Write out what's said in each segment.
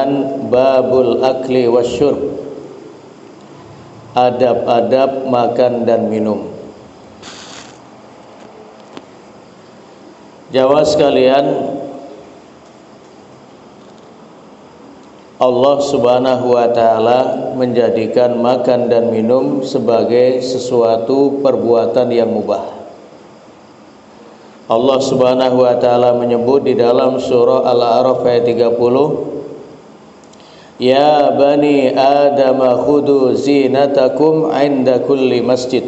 dengan babul akli wasyurb, adab-adab makan dan minum. Jamaah sekalian, Allah Subhanahu wa taala menjadikan makan dan minum sebagai sesuatu perbuatan yang mubah. Allah Subhanahu wa taala menyebut di dalam surah Al-A'raf ayat 30, Ya bani Adam khudu zinatakum 'inda kulli masjid.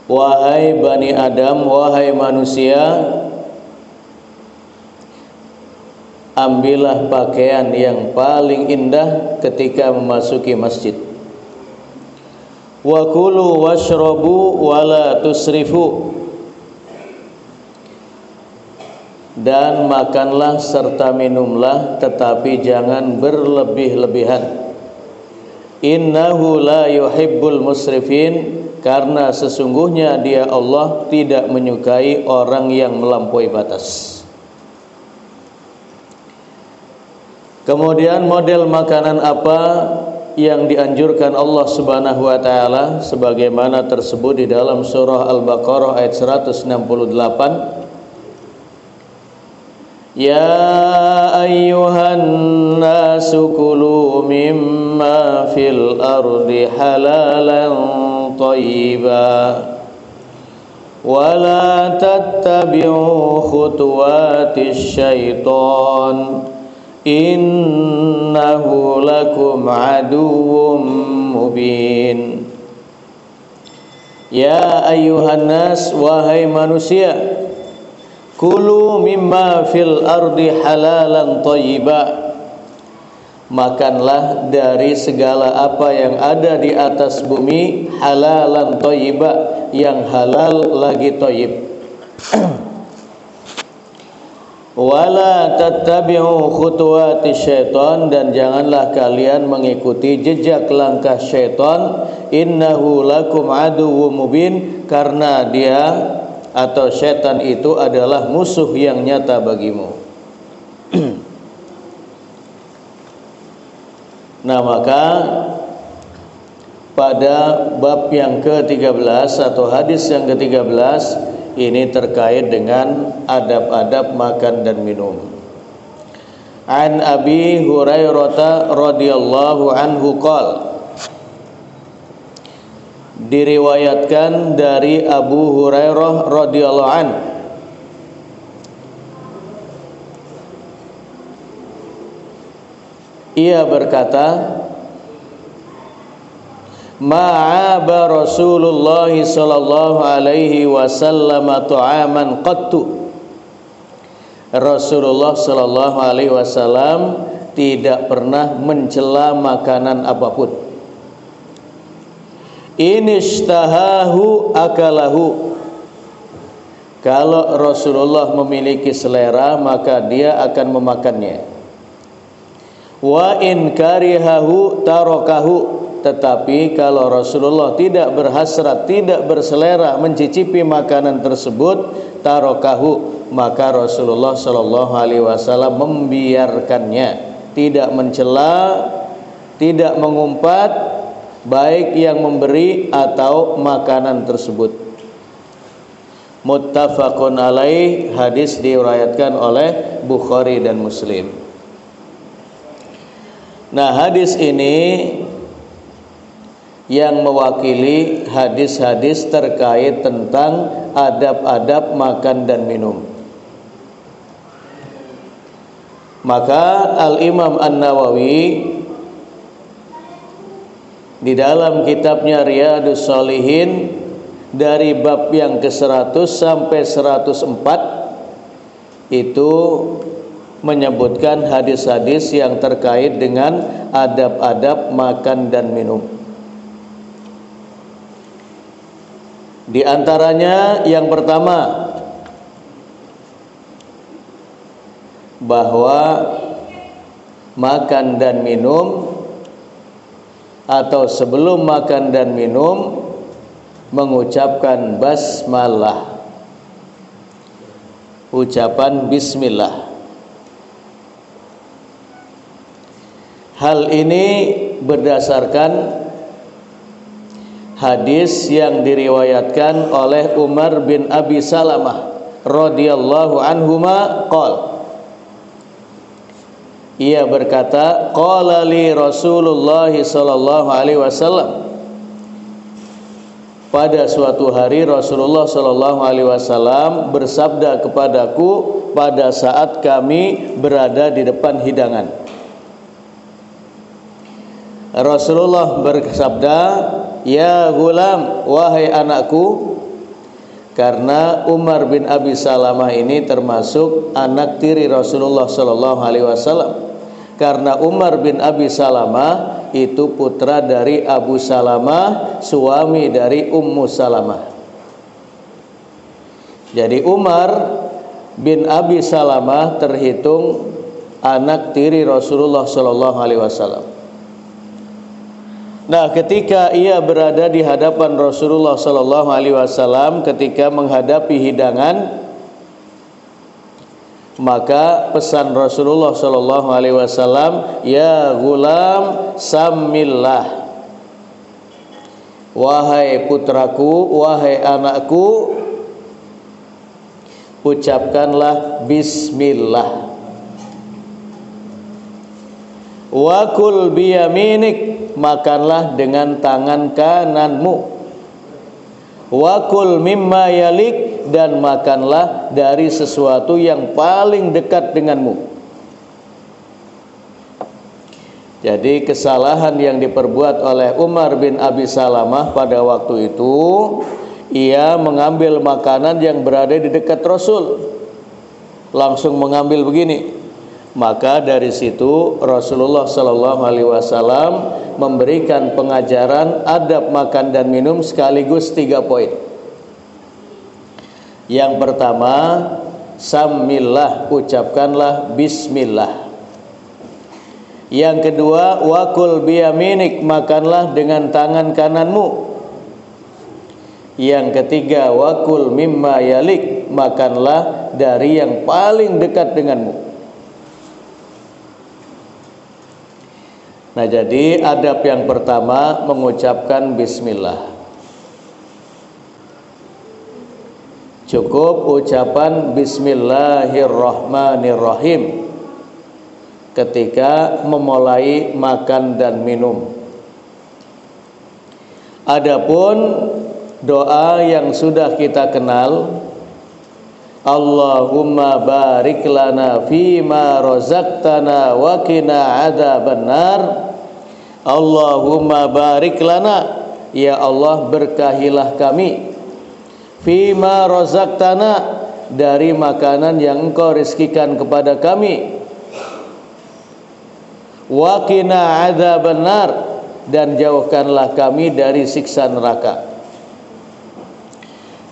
Wahai Bani Adam, wahai manusia, ambillah pakaian yang paling indah ketika memasuki masjid. Wa kulu washrabu wa la tusrifu. Dan makanlah serta minumlah, tetapi jangan berlebih-lebihan. Innahu la yuhibbul musrifin. Karena sesungguhnya Dia Allah tidak menyukai orang yang melampaui batas. Kemudian model makanan apa yang dianjurkan Allah Subhanahu wa taala sebagaimana tersebut di dalam surah Al-Baqarah ayat 168. Ya ayyuhan nasu kulu mimma fil ardi halalan طيبا ولا تتبعوا خطوات الشيطان إنه لكم عدو مبين. Ya ayyuhan nas, wahai manusia, kulu mimma fil ardi halalan thayyiba, makanlah dari segala apa yang ada di atas bumi halalan thayyiba, yang halal lagi thayyib. Wala tattabi'u khutuwatis syaitan, dan janganlah kalian mengikuti jejak langkah syaitan. Innahu lakum aduwwum mubin, karena dia atau syaitan itu adalah musuh yang nyata bagimu. Nah, maka pada bab yang ke-13 atau hadis yang ke-13 ini terkait dengan adab-adab makan dan minum. An Abi Hurairah radhiyallahu anhu qala, diriwayatkan dari Abu Hurairah radhiyallahu anhu, ia berkata, ma'aba Rasulullah sallallahu alaihi wasallam ta'aman qattu. Rasulullah sallallahu alaihi wasallam tidak pernah mencela makanan apapun. Inishtahahu akalahu. Kalau Rasulullah memiliki selera, maka dia akan memakannya. Wa in karihahu tarakahu. Tetapi kalau Rasulullah tidak berhasrat, tidak berselera mencicipi makanan tersebut, tarakahu, maka Rasulullah sallallahu alaihi wasallam membiarkannya, tidak mencela, tidak mengumpat, baik yang memberi atau makanan tersebut. Muttafaqun alaih, hadis diriwayatkan oleh Bukhari dan Muslim. Nah, hadis ini yang mewakili hadis-hadis terkait tentang adab-adab makan dan minum. Maka Al-Imam An-Nawawi di dalam kitabnya Riyadhus Shalihin dari bab yang ke-100 sampai 104 itu menyebutkan hadis-hadis yang terkait dengan adab-adab makan dan minum. Di antaranya yang pertama, bahwa makan dan minum atau sebelum makan dan minum mengucapkan basmalah, ucapan bismillah. Hal ini berdasarkan hadis yang diriwayatkan oleh Umar bin Abi Salamah radhiyallahu anhuma qol. Ia berkata, qala li Rasulullah sallallahu alaihi wasallam. Pada suatu hari Rasulullah sallallahu alaihi wasallam bersabda kepadaku pada saat kami berada di depan hidangan. Rasulullah bersabda, "Ya gulam, wahai anakku." Karena Umar bin Abi Salamah ini termasuk anak tiri Rasulullah sallallahu alaihi wasallam. Karena Umar bin Abi Salamah itu putra dari Abu Salamah, suami dari Ummu Salamah. Jadi Umar bin Abi Salamah terhitung anak tiri Rasulullah sallallahu alaihi wasallam. Nah, ketika ia berada di hadapan Rasulullah sallallahu alaihi wasallam ketika menghadapi hidangan, maka pesan Rasulullah sallallahu alaihi wasallam, "Ya gulam, sammillah." Wahai putraku, wahai anakku, ucapkanlah bismillah. Wa kul biyaminik, makanlah dengan tangan kananmu. Wa kul mimma yalik, dan makanlah dari sesuatu yang paling dekat denganmu. Jadi kesalahan yang diperbuat oleh Umar bin Abi Salamah pada waktu itu, ia mengambil makanan yang berada di dekat Rasul, langsung mengambil begini. Maka dari situ Rasulullah sallallahu alaihi wasallam memberikan pengajaran adab makan dan minum sekaligus 3 poin. Yang pertama, sammillah, ucapkanlah bismillah. Yang kedua, wakul biyaminik, makanlah dengan tangan kananmu. Yang ketiga, wakul mimma yalik, makanlah dari yang paling dekat denganmu. Nah, jadi adab yang pertama mengucapkan bismillah. Cukup ucapan bismillahirrahmanirrahim ketika memulai makan dan minum. Adapun doa yang sudah kita kenal, Allahumma barik lana fima razaqtana wa qina adzabannar. Allahumma barik lana, ya Allah berkahilah kami, fima razaqtana, dari makanan yang Engkau rizkikan kepada kami, wa qina adzabannar, dan jauhkanlah kami dari siksa neraka.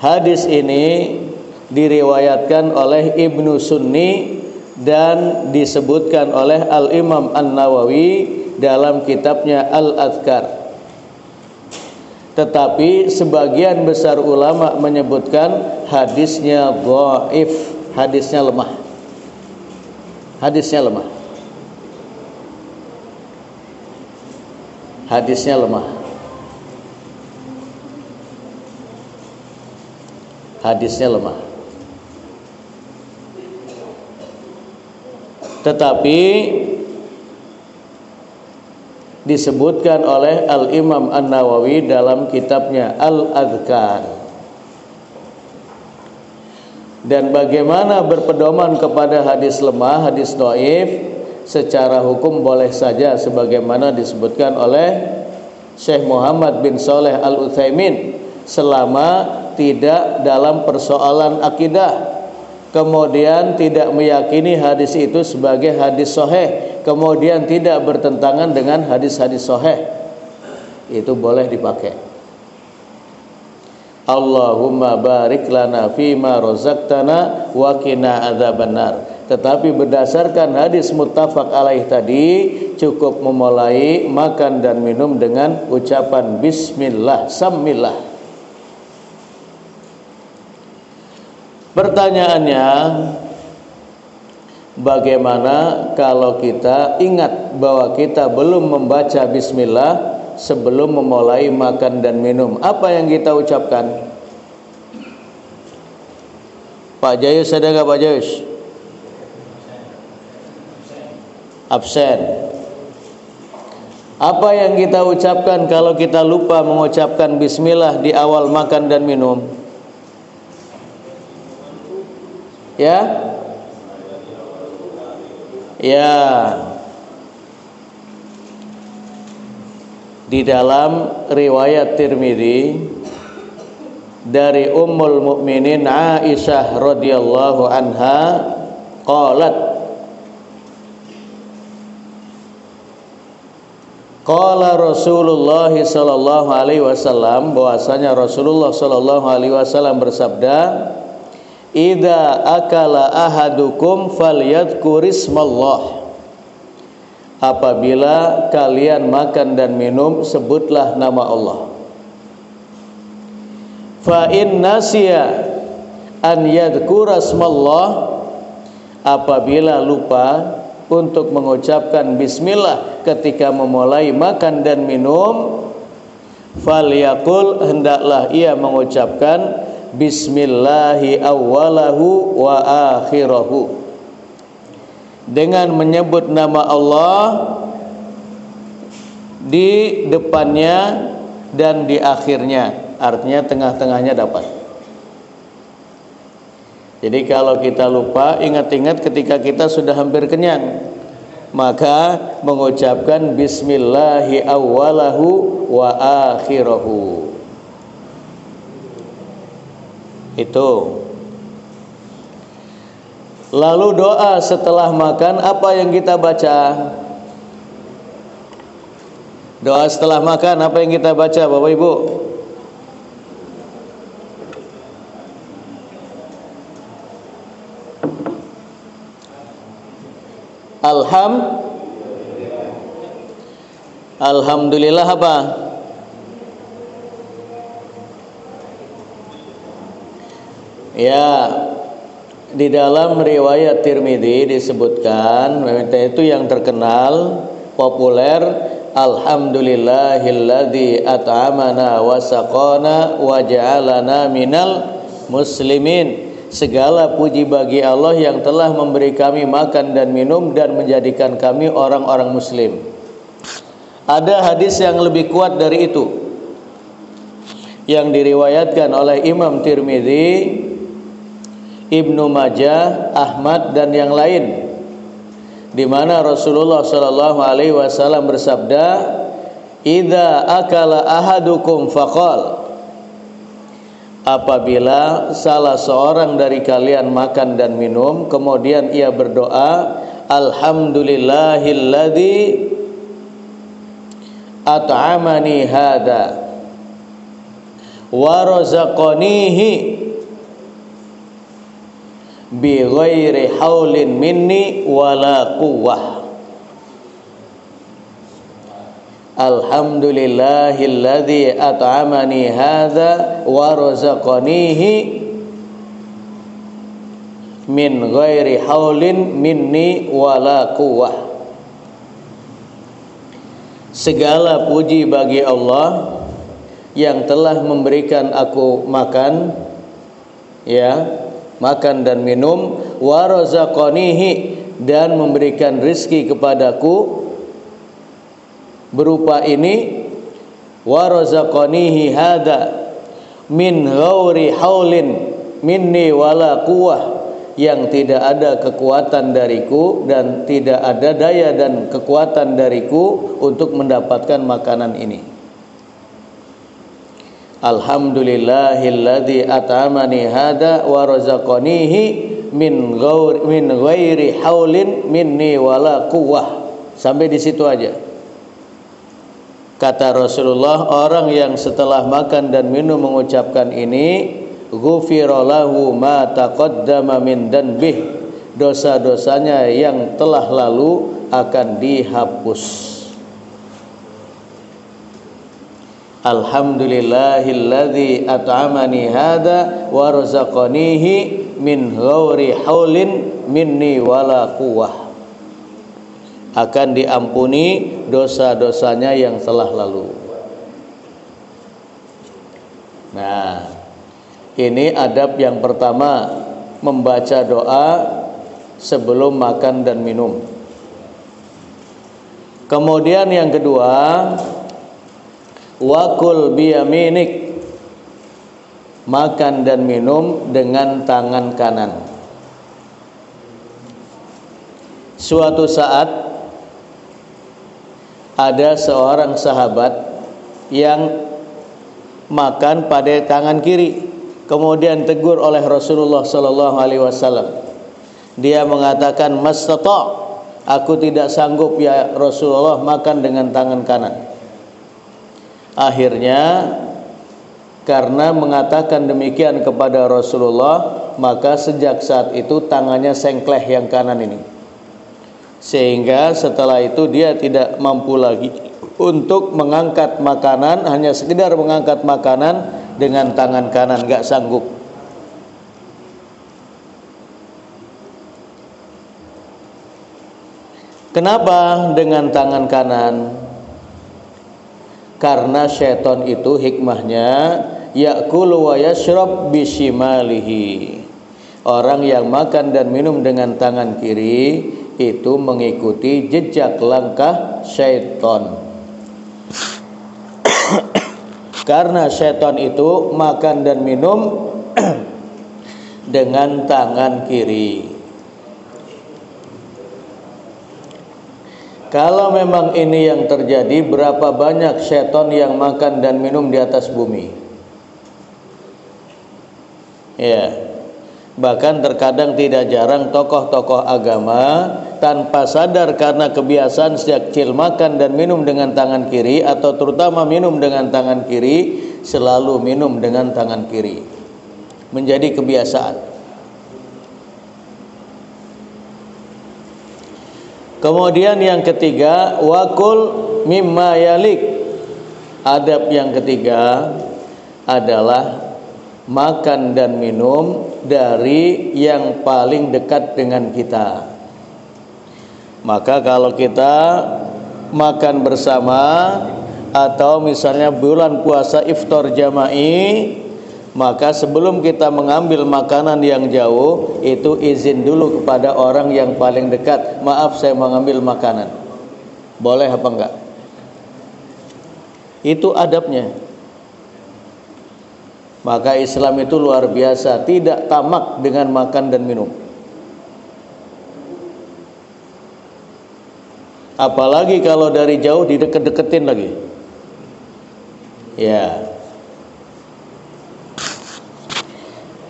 Hadis ini diriwayatkan oleh Ibnu Sunni dan disebutkan oleh Al-Imam An-Nawawi dalam kitabnya Al-Adhkar. Tetapi sebagian besar ulama menyebutkan hadisnya dhaif, hadisnya lemah. Hadisnya lemah. Hadisnya lemah. Hadisnya lemah. Tetapi disebutkan oleh Al-Imam An-Nawawi dalam kitabnya Al-Adhkar. Dan bagaimana berpedoman kepada hadis lemah, hadis dhaif, secara hukum boleh saja sebagaimana disebutkan oleh Syekh Muhammad bin Shalih Al-Utsaimin, selama tidak dalam persoalan akidah, kemudian tidak meyakini hadis itu sebagai hadis sahih, kemudian tidak bertentangan dengan hadis-hadis sahih, itu boleh dipakai. Allahumma barik lana fima razaqtana wa qina adzabannar. Tetapi berdasarkan hadis muttafaq alaih tadi, cukup memulai makan dan minum dengan ucapan bismillah, sammillah. Pertanyaannya, Bagaimana kalau kita ingat bahwa kita belum membaca bismillah sebelum memulai makan dan minum? Apa yang kita ucapkan? Pak Jayus ada nggak Pak Jayus? Absen. Apa yang kita ucapkan kalau kita lupa mengucapkan bismillah di awal makan dan minum? Ya? Ya. Di dalam riwayat Tirmidzi dari Ummul Mukminin Aisyah radhiyallahu anha qalat qala Rasulullah sallallahu alaihi wasallam, bahwasanya Rasulullah sallallahu alaihi wasallam bersabda, idza akala ahadukum falyadhkurismallah, apabila kalian makan dan minum sebutlah nama Allah. Fa in nasiya an yadhkurasmallah, apabila lupa untuk mengucapkan bismillah ketika memulai makan dan minum, falyaqul, hendaklah ia mengucapkan bismillahi awwalahu wa akhirahu, dengan menyebut nama Allah di depannya dan di akhirnya, artinya tengah-tengahnya dapat. Jadi kalau kita lupa, ingat-ingat ketika kita sudah hampir kenyang, maka mengucapkan bismillahi awwalahu wa akhirahu. Itu. Lalu doa setelah makan, apa yang kita baca? Doa setelah makan apa yang kita baca Bapak Ibu? Alhamdulillah apa? Ya, di dalam riwayat Tirmidzi disebutkan, itu yang terkenal, populer, alhamdulillahilladzi at'amana wa saqana wa ja'alana minal muslimin. Segala puji bagi Allah yang telah memberi kami makan dan minum dan menjadikan kami orang-orang muslim. Ada hadis yang lebih kuat dari itu, yang diriwayatkan oleh Imam Tirmidzi, Ibnu Majah, Ahmad dan yang lain, di mana Rasulullah sallallahu alaihi wasallam bersabda, "Idza akala ahadukum faqal", apabila salah seorang dari kalian makan dan minum, kemudian ia berdoa, alhamdulillahilladzi at'amani hada wa razaqanihi bi ghairi haulin minni wala quwwah. Alhamdulillahilladzi at'amani hadza wa razaqanihi min ghairi haulin minni wala quwwah. Segala puji bagi Allah yang telah memberikan aku makan, ya, makan dan minum, wa razaqanihi, dan memberikan rizki kepadaku berupa ini, wa razaqanihi hada min ghairi haulin minni wala quwwah, yang tidak ada kekuatan dariku dan tidak ada daya dan kekuatan dariku untuk mendapatkan makanan ini. Alhamdulillahilladzi at'amani hada wa razaqanihi min ghairi haulin minni wala quwwah. Sampai di situ aja. Kata Rasulullah, orang yang setelah makan dan minum mengucapkan ini, ghufira lahu ma taqaddama min danbih, dosa-dosanya yang telah lalu akan dihapus. Alhamdulillahilladzi at'amani hada wa razaqanihi min ghairi haulin minni wala quwwah. Akan diampuni dosa-dosanya yang telah lalu. Nah, ini adab yang pertama, membaca doa sebelum makan dan minum. Kemudian yang kedua, wakul biyaminik, makan dan minum dengan tangan kanan. Suatu saat ada seorang sahabat yang makan pada tangan kiri, kemudian tegur oleh Rasulullah sallallahu alaihi wasallam. Dia mengatakan, "Mastata', aku tidak sanggup ya Rasulullah makan dengan tangan kanan." Akhirnya karena mengatakan demikian kepada Rasulullah, maka sejak saat itu tangannya sengkleh yang kanan ini, sehingga setelah itu dia tidak mampu lagi untuk mengangkat makanan, hanya sekedar mengangkat makanan dengan tangan kanan, gak sanggup. Kenapa dengan tangan kanan? Karena syaitan itu hikmahnya ya'kulu wa yashrab bishimalihi. Orang yang makan dan minum dengan tangan kiri itu mengikuti jejak langkah syaitan. Karena syaitan itu makan dan minum dengan tangan kiri. Kalau memang ini yang terjadi, berapa banyak syaitan yang makan dan minum di atas bumi? Ya. Bahkan terkadang tidak jarang tokoh-tokoh agama tanpa sadar karena kebiasaan sejak kecil makan dan minum dengan tangan kiri, atau terutama minum dengan tangan kiri, selalu minum dengan tangan kiri, menjadi kebiasaan. Kemudian yang ketiga, wakul mimma yalik. Adab yang ketiga adalah makan dan minum dari yang paling dekat dengan kita. Maka kalau kita makan bersama, atau misalnya bulan puasa iftar jama'i, maka sebelum kita mengambil makanan yang jauh, itu izin dulu kepada orang yang paling dekat, "Maaf, saya mengambil makanan, boleh apa enggak?" Itu adabnya. Maka Islam itu luar biasa, tidak tamak dengan makan dan minum. Apalagi kalau dari jauh dideket-deketin lagi. Ya.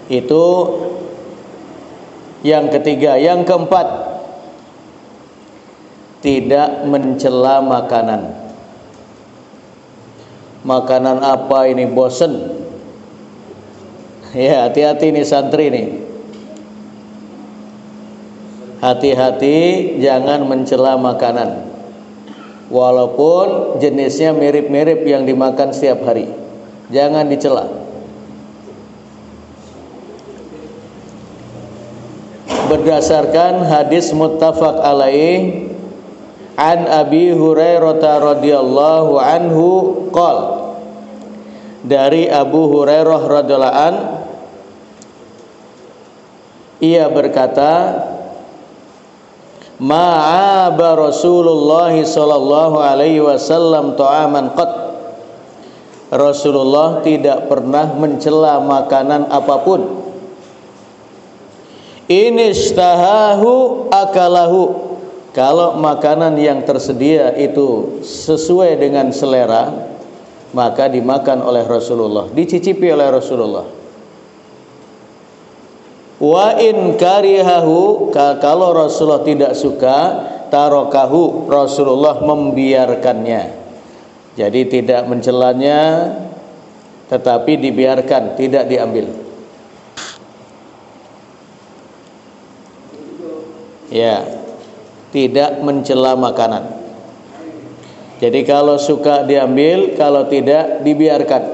Itu yang ketiga. Yang keempat, tidak mencela makanan. Makanan apa ini, bosen? Ya, hati-hati nih santri nih. Hati-hati jangan mencela makanan, walaupun jenisnya mirip-mirip yang dimakan setiap hari. Jangan dicela. Berdasarkan hadis muttafaq alaih an Abi Hurairah radhiyallahu anhu qol, dari Abu Hurairah radhiyallahu an, ia berkata, ma'aba Rasulullah sallallahu alaihi wasallam ta'aman qat. Rasulullah tidak pernah mencela makanan apapun. Inistahahu akalahu. Kalau makanan yang tersedia itu sesuai dengan selera, maka dimakan oleh Rasulullah, dicicipi oleh Rasulullah. Wa in karihahu, kalau Rasulullah tidak suka, tarokahu, Rasulullah membiarkannya. Jadi tidak mencelanya, tetapi dibiarkan, tidak diambil. Ya, tidak mencela makanan. Jadi kalau suka diambil, kalau tidak dibiarkan.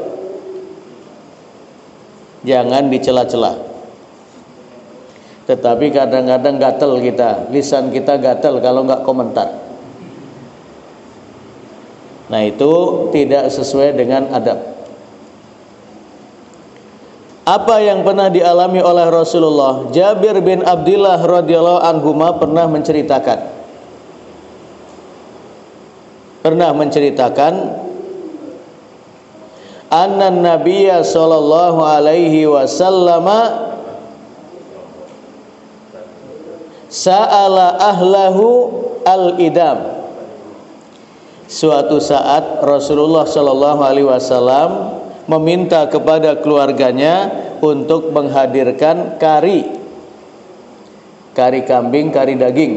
Jangan dicela-cela. Tetapi kadang-kadang gatel kita, lisan kita gatel kalau nggak komentar. Nah itu tidak sesuai dengan adab. Apa yang pernah dialami oleh Rasulullah? Jabir bin Abdullah radhiyallahu anhuma pernah menceritakan anna nabiyya sallallahu alaihi wasallam sa'ala ahlahu al-idam. Suatu saat Rasulullah sallallahu alaihi wasallam meminta kepada keluarganya untuk menghadirkan kari kambing, kari daging.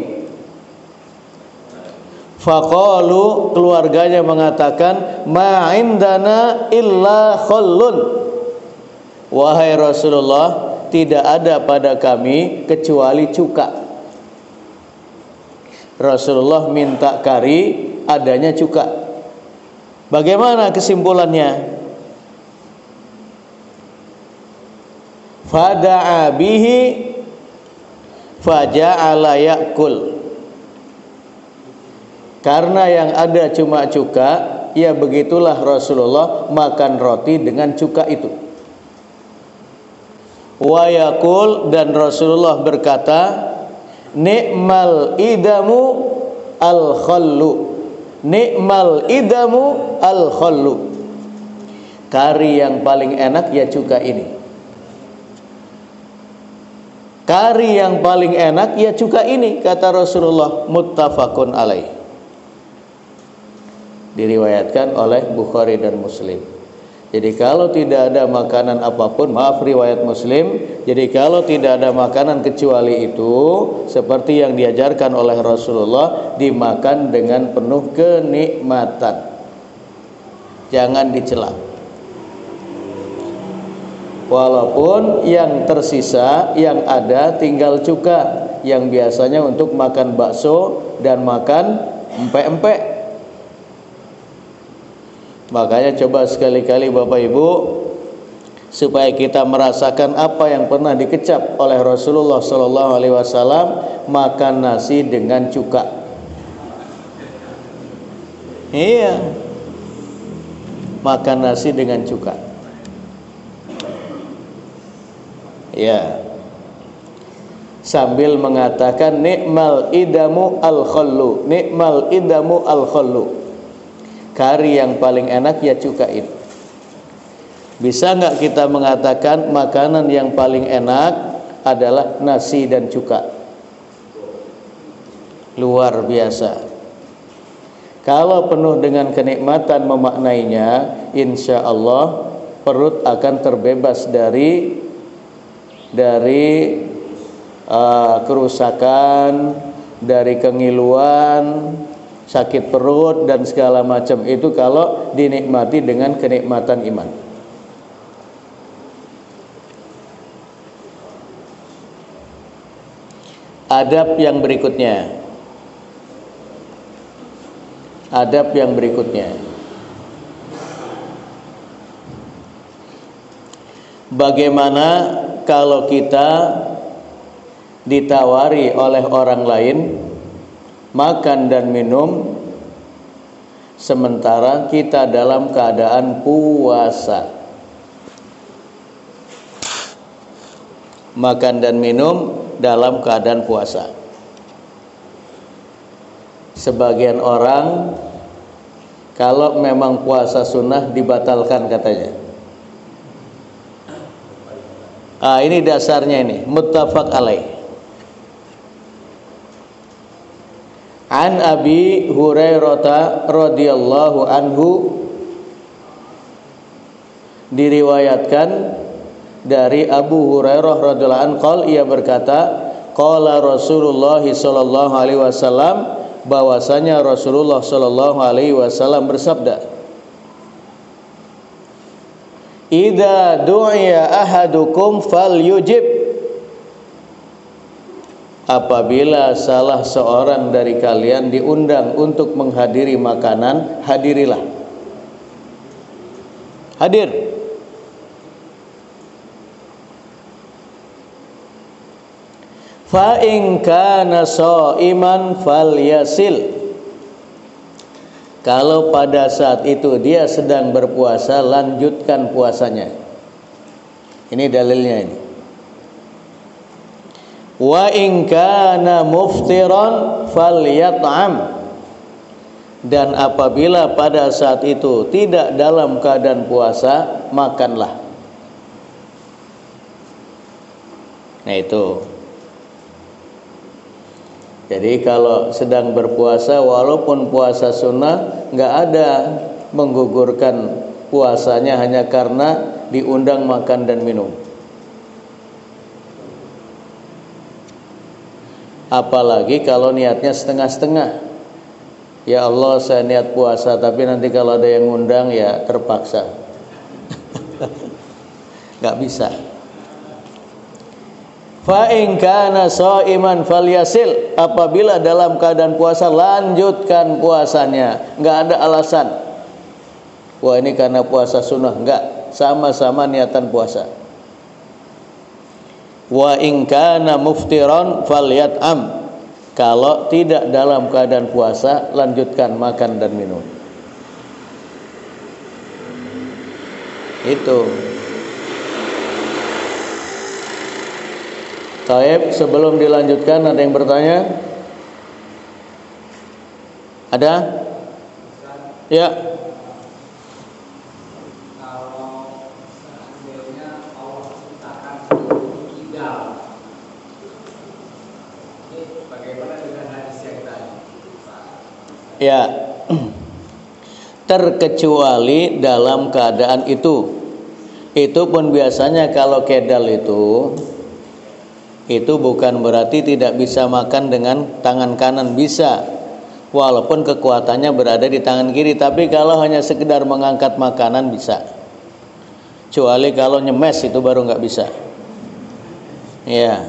Faqalu, keluarganya mengatakan, ma indana illa khallun. Wahai Rasulullah, tidak ada pada kami kecuali cuka. Rasulullah minta kari, adanya cuka. Bagaimana kesimpulannya? Fada'a bihi faja'ala ya'kul. Karena yang ada cuma cuka, ya begitulah Rasulullah makan roti dengan cuka itu. Wa yaqul, dan Rasulullah berkata, ni'mal idamu al-khallu. Ni'mal idamu al-khallu. Kari yang paling enak ya cuka ini. Kari yang paling enak ya cuka ini, kata Rasulullah. Muttafaqun alaih. Diriwayatkan oleh Bukhari dan Muslim. Jadi kalau tidak ada makanan apapun, maaf riwayat Muslim, jadi kalau tidak ada makanan kecuali itu, seperti yang diajarkan oleh Rasulullah, dimakan dengan penuh kenikmatan. Jangan dicela. Walaupun yang tersisa, yang ada tinggal cuka, yang biasanya untuk makan bakso dan makan empek-empek. Makanya coba sekali-kali Bapak Ibu, supaya kita merasakan apa yang pernah dikecap oleh Rasulullah Sallallahu Alaihi Wasallam, makan nasi dengan cuka. Iya, makan nasi dengan cuka. Ya, sambil mengatakan ni'mal idamu al-khallu, ni'mal idamu al-khallu. Kari yang paling enak ya cuka itu. Bisa nggak kita mengatakan makanan yang paling enak adalah nasi dan cuka? Luar biasa. Kalau penuh dengan kenikmatan memaknainya, insya Allah perut akan terbebas dari kerusakan, dari kengiluan, sakit perut dan segala macam itu kalau dinikmati dengan kenikmatan iman. Adab yang berikutnya. Adab yang berikutnya. Bagaimana kalau kita ditawari oleh orang lain makan dan minum sementara kita dalam keadaan puasa? Makan dan minum dalam keadaan puasa. Sebagian orang kalau memang puasa sunnah dibatalkan katanya. Ini dasarnya ini, muttafaq alaih. An Abi Hurairah radhiyallahu anhu, diriwayatkan dari Abu Hurairah radhiyallahu anhu qala, ia berkata, qala Rasulullah sallallahu alaihi wasallam, bahwasanya Rasulullah sallallahu alaihi wasallam bersabda, idza du'iya ahadukum falyujib. Apabila salah seorang dari kalian diundang untuk menghadiri makanan, hadirilah. Hadir. Fa in kana shaiman falyasil. Kalau pada saat itu dia sedang berpuasa, lanjutkan puasanya. Ini dalilnya ini. Wa in kana muftiran falyat'am. Dan apabila pada saat itu tidak dalam keadaan puasa, makanlah. Nah itu. Jadi kalau sedang berpuasa, walaupun puasa sunnah, nggak ada menggugurkan puasanya hanya karena diundang makan dan minum. Apalagi kalau niatnya setengah-setengah. Ya Allah, saya niat puasa, tapi nanti kalau ada yang ngundang ya terpaksa. Nggak bisa. Fa in kana shaiman falyasil. Apabila dalam keadaan puasa, lanjutkan puasanya. Enggak ada alasan. Wah, ini karena puasa sunnah. Enggak, sama-sama niatan puasa. Wa in kana muftiran falyat'am. Kalau tidak dalam keadaan puasa, lanjutkan makan dan minum. Itu. Taib, sebelum dilanjutkan ada yang bertanya? Ada? Ya. Kalau seandainya Allah ciptakan kidal, ini bagaimana dengan hadis yang tadi? Ya. Terkecuali dalam keadaan itu. Itu pun biasanya kalau kedal itu bukan berarti tidak bisa makan dengan tangan kanan, bisa, walaupun kekuatannya berada di tangan kiri. Tapi kalau hanya sekedar mengangkat makanan bisa, kecuali kalau nyemes itu baru nggak bisa. Ya,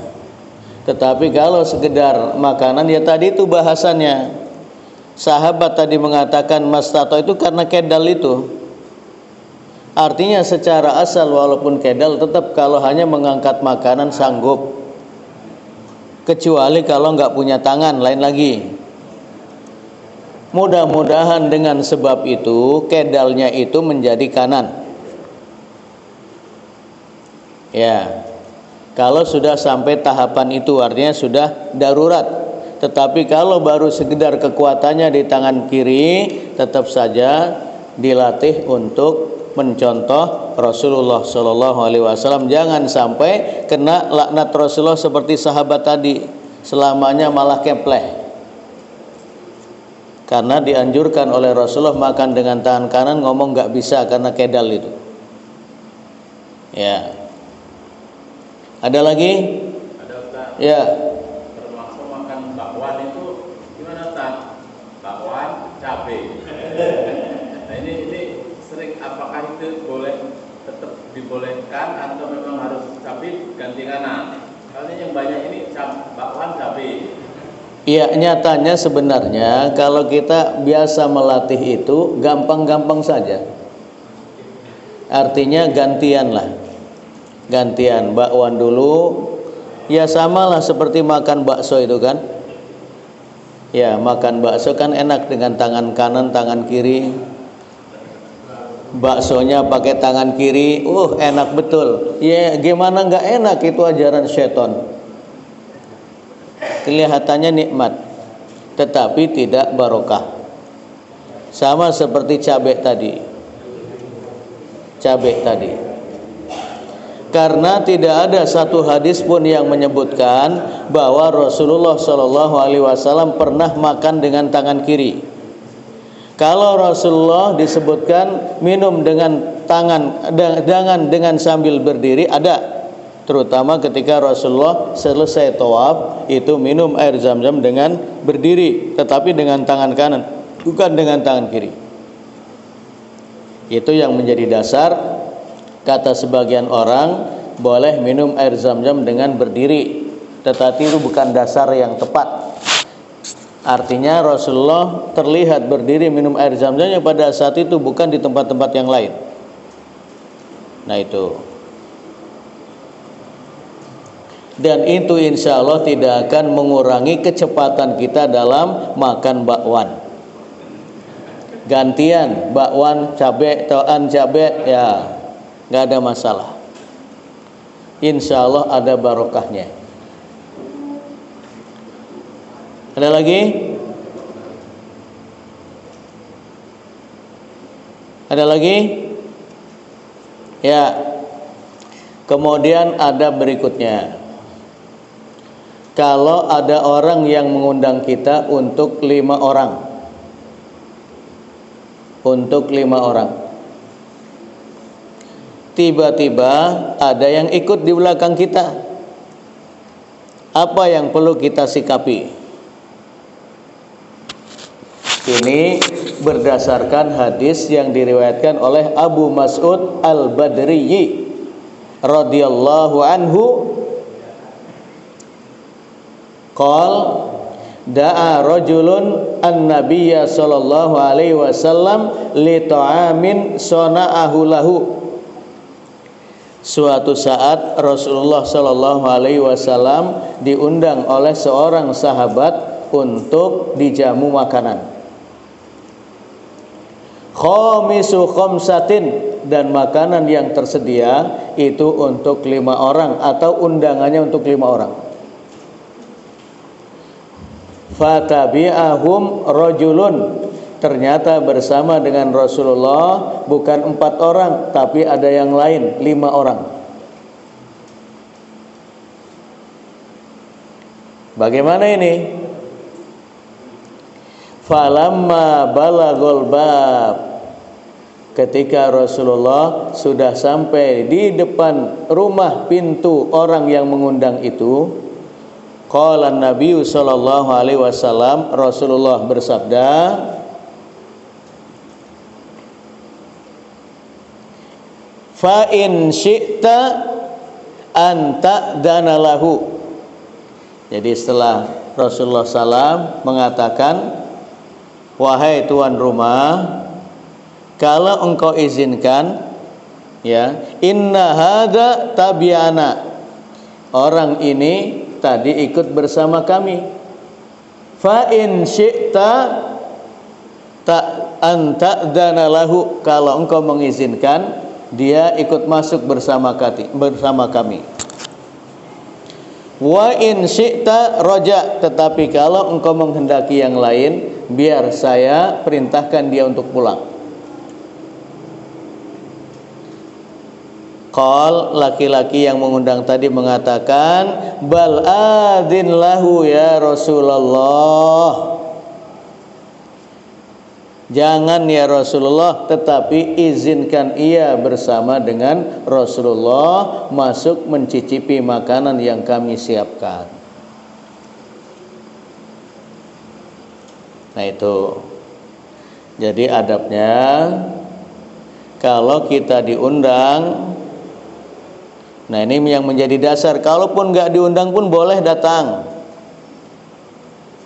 tetapi kalau sekedar makanan, ya tadi itu bahasannya. Sahabat tadi mengatakan mastato itu karena kedal itu. Artinya secara asal walaupun kedal, tetap kalau hanya mengangkat makanan sanggup. Kecuali kalau nggak punya tangan, lain lagi. Mudah-mudahan dengan sebab itu kedalnya itu menjadi kanan. Ya, kalau sudah sampai tahapan itu artinya sudah darurat. Tetapi kalau baru sekedar kekuatannya di tangan kiri, tetap saja dilatih untuk mencontoh Rasulullah Shallallahu Alaihi Wasallam. Jangan sampai kena laknat Rasulullah seperti sahabat tadi, selamanya malah kepleh. Karena dianjurkan oleh Rasulullah makan dengan tangan kanan, ngomong nggak bisa karena kedal itu. Ya. Ada lagi? Ada Ustaz. Ya. Termasuk makan bakwan itu gimana Ustaz? Bakwan, cabai. Nah ini sering, apakah itu boleh, tetap dibolehkan atau memang harus cabai ganti kanan? Karena yang banyak ini bakwan cabai. Ya, nyatanya sebenarnya kalau kita biasa melatih itu gampang-gampang saja. Artinya gantian lah. Gantian, bakwan dulu. Ya samalah seperti makan bakso itu kan. Ya, makan bakso kan enak dengan tangan kanan, tangan kiri. Baksonya pakai tangan kiri, enak betul. Ya gimana nggak enak, itu ajaran syaitan. Kelihatannya nikmat, tetapi tidak barokah. Sama seperti cabai tadi. Karena tidak ada satu hadis pun yang menyebutkan bahwa Rasulullah Shallallahu Alaihi Wasallam pernah makan dengan tangan kiri. Kalau Rasulullah disebutkan minum dengan tangan, jangan dengan sambil berdiri, ada. Terutama ketika Rasulullah selesai tawaf, itu minum air zam-zam dengan berdiri, tetapi dengan tangan kanan, bukan dengan tangan kiri. Itu yang menjadi dasar. Kata sebagian orang, boleh minum air zam-zam dengan berdiri, tetapi itu bukan dasar yang tepat. Artinya Rasulullah terlihat berdiri minum air zam-zamnya pada saat itu, bukan di tempat-tempat yang lain. Nah itu. Dan itu insya Allah tidak akan mengurangi kecepatan kita dalam makan bakwan. Gantian bakwan cabe, toan cabe, ya nggak ada masalah. Insya Allah ada barokahnya. Ada lagi? Ada lagi? Ya. Kemudian ada berikutnya. Kalau ada orang yang mengundang kita untuk 5 orang. Untuk 5 orang. Tiba-tiba ada yang ikut di belakang kita. Apa yang perlu kita sikapi? Ini berdasarkan hadis yang diriwayatkan oleh Abu Mas'ud Al-Badriyyi radhiyallahu anhu, qal da'a rajulun an-nabiyya sallallahu alaihi wasallam li ta'amin sana'ahu lahu. Suatu saat Rasulullah sallallahu alaihi wasallam diundang oleh seorang sahabat untuk dijamu makanan. Khamisu khamsatin, dan makanan yang tersedia itu untuk 5 orang atau undangannya untuk 5 orang. Fatabi'ahum rajulun, ternyata bersama dengan Rasulullah bukan 4 orang tapi ada yang lain 5 orang. Bagaimana ini? Falamma balagul bab, ketika Rasulullah sudah sampai di depan rumah pintu orang yang mengundang itu, qala Nabi sallallahu alaihi wasallam, Rasulullah bersabda, fa in syi'ta an ta'dana lahu. Jadi setelah Rasulullah SAW mengatakan, wahai tuan rumah, kalau engkau izinkan, ya, inna hadza tabi'ana, orang ini tadi ikut bersama kami. Fa in syi'ta an ta'dana lahu, kalau engkau mengizinkan dia ikut masuk bersama kami. Wa in syi'ta raja, tetapi kalau engkau menghendaki yang lain, biar saya perintahkan dia untuk pulang. Qal, laki-laki yang mengundang tadi mengatakan, bal adzin lahu ya Rasulullah. Jangan ya Rasulullah, tetapi izinkan ia bersama dengan Rasulullah masuk mencicipi makanan yang kami siapkan. Nah itu. Jadi adabnya, kalau kita diundang, nah ini yang menjadi dasar. Kalaupun nggak diundang pun boleh datang.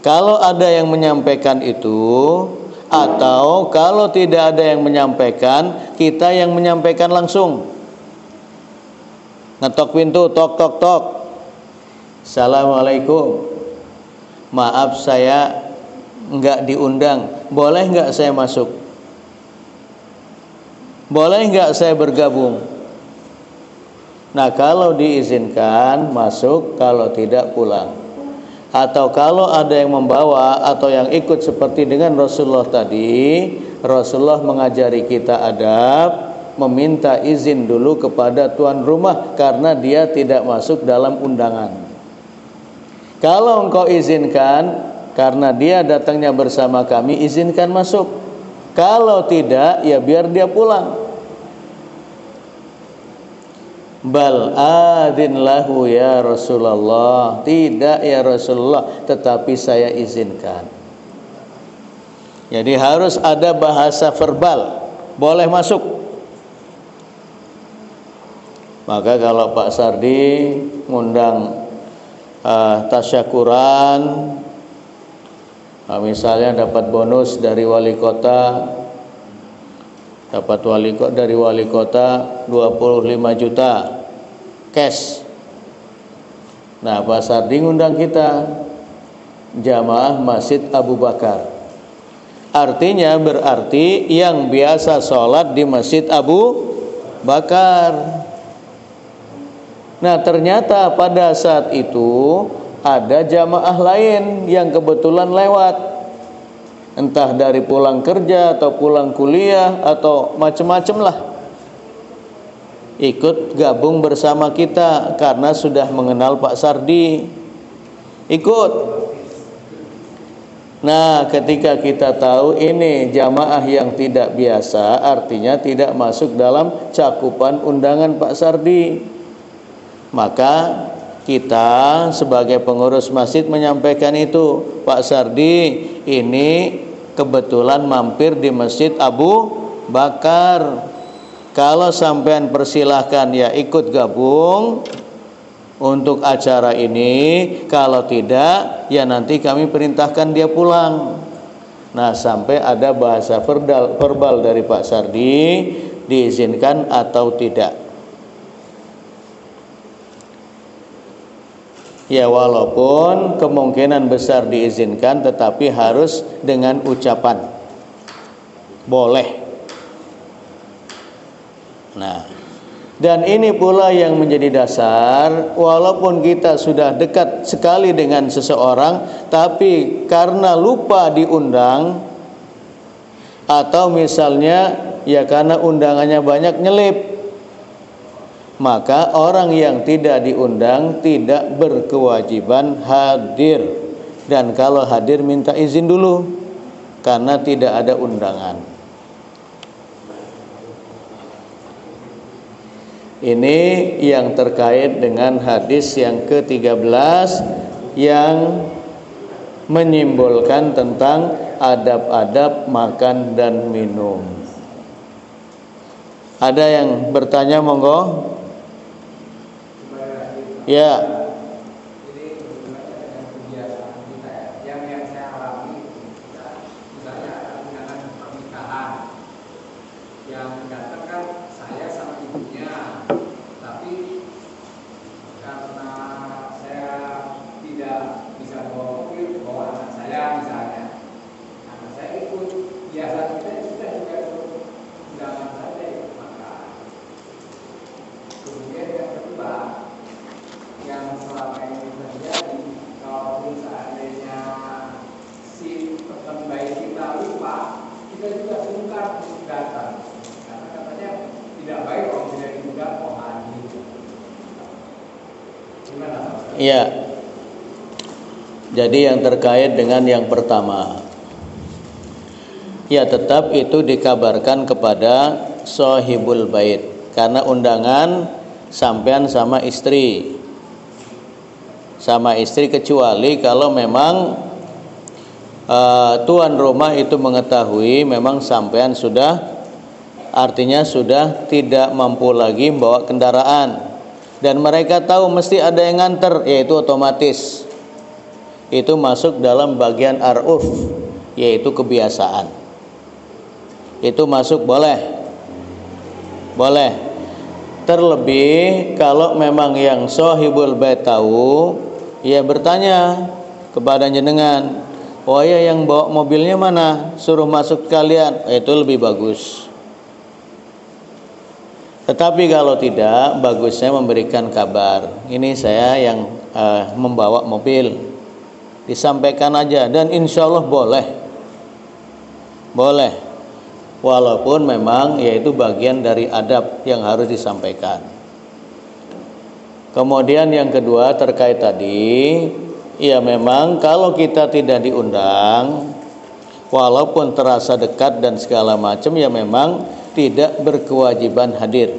Kalau ada yang menyampaikan itu, atau kalau tidak ada yang menyampaikan, kita yang menyampaikan langsung. Ngetok pintu, tok tok tok. Assalamualaikum, maaf saya nggak diundang, boleh nggak saya masuk? Boleh nggak saya bergabung? Nah kalau diizinkan masuk, kalau tidak pulang. Atau kalau ada yang membawa atau yang ikut seperti dengan Rasulullah tadi, Rasulullah mengajari kita adab, meminta izin dulu kepada tuan rumah karena dia tidak masuk dalam undangan. Kalau engkau izinkan karena dia datangnya bersama kami, izinkan masuk. Kalau tidak, ya biar dia pulang. Bal adzin lahu ya Rasulullah, tidak ya Rasulullah, tetapi saya izinkan. Jadi harus ada bahasa verbal, boleh masuk. Maka kalau Pak Sardi ngundang tasyakuran, misalnya dapat bonus dari wali kota, dari wali kota 25 juta cash. Nah, Pak Sardi ngundang kita jamaah Masjid Abu Bakar. Artinya berarti yang biasa sholat di Masjid Abu Bakar. Nah, ternyata pada saat itu ada jamaah lain yang kebetulan lewat, entah dari pulang kerja atau pulang kuliah atau macam-macam lah, ikut gabung bersama kita karena sudah mengenal Pak Sardi, ikut. Nah, ketika kita tahu ini jamaah yang tidak biasa, artinya tidak masuk dalam cakupan undangan Pak Sardi, maka kita sebagai pengurus masjid menyampaikan itu, Pak Sardi ini kebetulan mampir di Masjid Abu Bakar, kalau sampean persilahkan ya ikut gabung untuk acara ini, kalau tidak ya nanti kami perintahkan dia pulang. Nah, sampai ada bahasa verbal dari Pak Sardi, diizinkan atau tidak. Ya, walaupun kemungkinan besar diizinkan, tetapi harus dengan ucapan boleh. Nah, dan ini pula yang menjadi dasar, walaupun kita sudah dekat sekali dengan seseorang, tapi karena lupa diundang, atau misalnya ya karena undangannya banyak nyelip, maka orang yang tidak diundang tidak berkewajiban hadir. Dan kalau hadir minta izin dulu, karena tidak ada undangan. Ini yang terkait dengan hadis yang ke-13 yang menyimbolkan tentang adab-adab makan dan minum. Ada yang bertanya, monggo? Ya. Yang saya alami, misalnya undangan pernikahan, yang datang kan saya sama ibunya, tapi karena saya tidak bisa bawa mobil, bawa anak saya misalnya, anak saya ikut, biasa kita juga undangan saja ikut makan. Kemudian yang kedua, yang selama ini terjadi, kalau seandainya si pesan baik kita lupa, kita juga sungkan untuk datang, karena katanya tidak baik kalau tidak diundang kok hadir. Gimana? Iya. Jadi yang terkait dengan yang pertama, ya tetap itu dikabarkan kepada sahibul bait, karena undangan sampean sama istri, kecuali kalau memang tuan rumah itu mengetahui memang sampean sudah, artinya sudah tidak mampu lagi membawa kendaraan, dan mereka tahu mesti ada yang nganter, yaitu otomatis itu masuk dalam bagian ar'uf, yaitu kebiasaan. Itu masuk boleh. Terlebih kalau memang yang sahibul bait tahu, ya bertanya kepada jenengan, oh ya yang bawa mobilnya mana, suruh masuk kalian, itu lebih bagus. Tetapi kalau tidak, bagusnya memberikan kabar, ini saya yang membawa mobil, disampaikan aja, dan insya Allah boleh, walaupun memang yaitu bagian dari adab yang harus disampaikan. Kemudian yang kedua terkait tadi, ya memang kalau kita tidak diundang, walaupun terasa dekat dan segala macam, ya memang tidak berkewajiban hadir.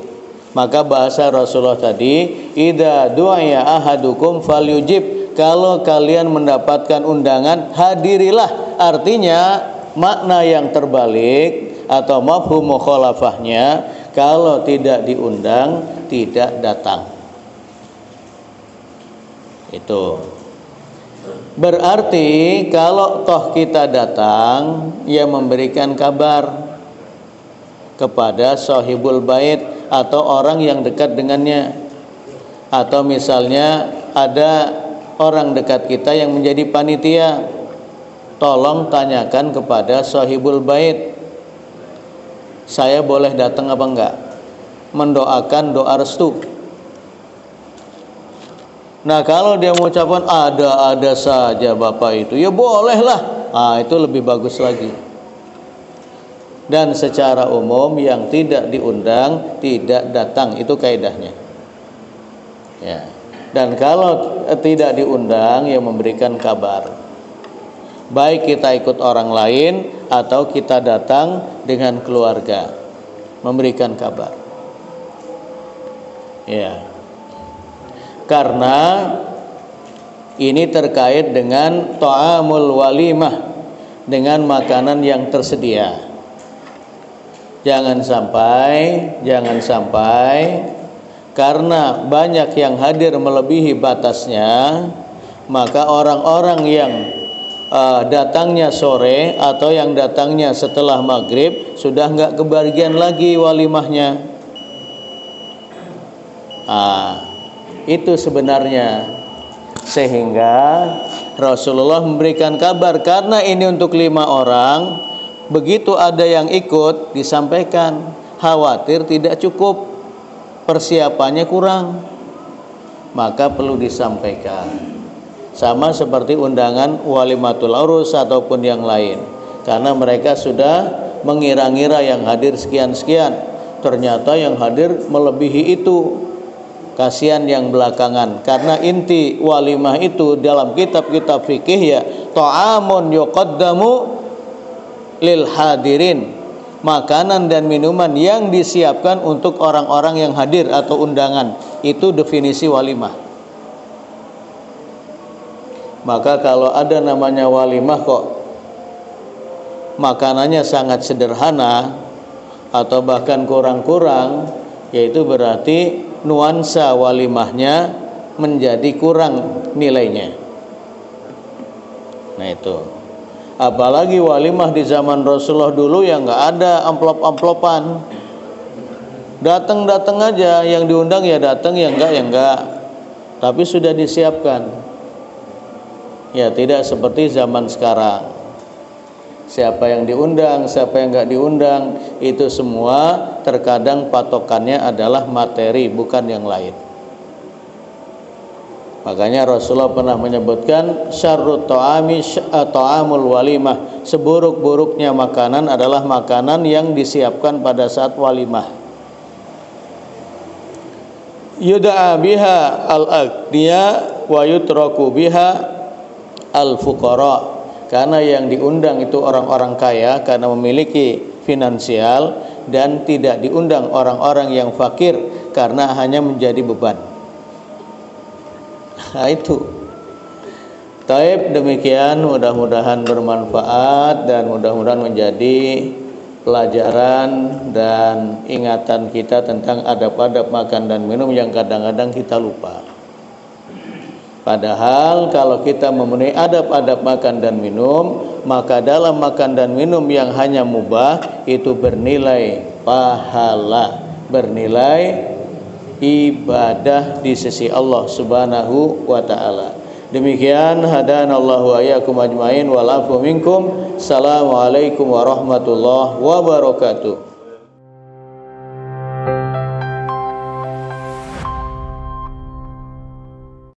Maka bahasa Rasulullah tadi, idza du'iya ahadukum falyujib, kalau kalian mendapatkan undangan hadirilah. Artinya makna yang terbalik atau mafhum mukhalafahnya, kalau tidak diundang tidak datang. Itu berarti kalau toh kita datang, ya memberikan kabar kepada sahibul bait atau orang yang dekat dengannya, atau misalnya ada orang dekat kita yang menjadi panitia, tolong tanyakan kepada sahibul bait, saya boleh datang apa enggak, mendoakan doa restu. Nah kalau dia mengucapkan ada saja bapak itu, ya bolehlah, itu lebih bagus lagi. Dan secara umum yang tidak diundang tidak datang, itu kaidahnya ya. Dan kalau tidak diundang, ya memberikan kabar, baik kita ikut orang lain atau kita datang dengan keluarga, memberikan kabar ya. Karena ini terkait dengan ta'amul walimah, dengan makanan yang tersedia. Jangan sampai karena banyak yang hadir melebihi batasnya, maka orang-orang yang datangnya sore atau yang datangnya setelah maghrib sudah nggak kebagian lagi walimahnya. Itu sebenarnya, sehingga Rasulullah memberikan kabar karena ini untuk 5 orang. Begitu ada yang ikut disampaikan, khawatir tidak cukup, persiapannya kurang, maka perlu disampaikan. Sama seperti undangan walimatul urus ataupun yang lain, karena mereka sudah mengira-ngira yang hadir sekian-sekian, ternyata yang hadir melebihi itu. Kasihan yang belakangan, karena inti walimah itu dalam kitab-kitab fikih ya ta'amun yuqaddamu lil hadirin, makanan dan minuman yang disiapkan untuk orang-orang yang hadir atau undangan, itu definisi walimah. Maka kalau ada namanya walimah kok makanannya sangat sederhana atau bahkan kurang-kurang, yaitu berarti nuansa walimahnya menjadi kurang nilainya. Nah itu, apalagi walimah di zaman Rasulullah dulu yang nggak ada amplop-amplopan, datang aja, yang diundang ya datang, yang enggak, tapi sudah disiapkan. Ya tidak seperti zaman sekarang, siapa yang diundang, siapa yang enggak diundang, itu semua terkadang patokannya adalah materi, bukan yang lain. Makanya Rasulullah pernah menyebutkan syarrut ta'ami ta'amul walimah, seburuk-buruknya makanan adalah makanan yang disiapkan pada saat walimah. Yud'a biha al-aghniya wa yutraku biha al-fuqara, karena yang diundang itu orang-orang kaya karena memiliki finansial, dan tidak diundang orang-orang yang fakir karena hanya menjadi beban. Nah itu. Taib, demikian, mudah-mudahan bermanfaat dan mudah-mudahan menjadi pelajaran dan ingatan kita tentang adab-adab makan dan minum yang kadang-kadang kita lupa. Padahal kalau kita memenuhi adab-adab makan dan minum, maka dalam makan dan minum yang hanya mubah itu bernilai pahala, bernilai ibadah di sisi Allah Subhanahu wa taala. Demikian, hadanallahu wa iyyakum ajmain wal afu minkum. Assalamualaikum warahmatullahi wabarakatuh.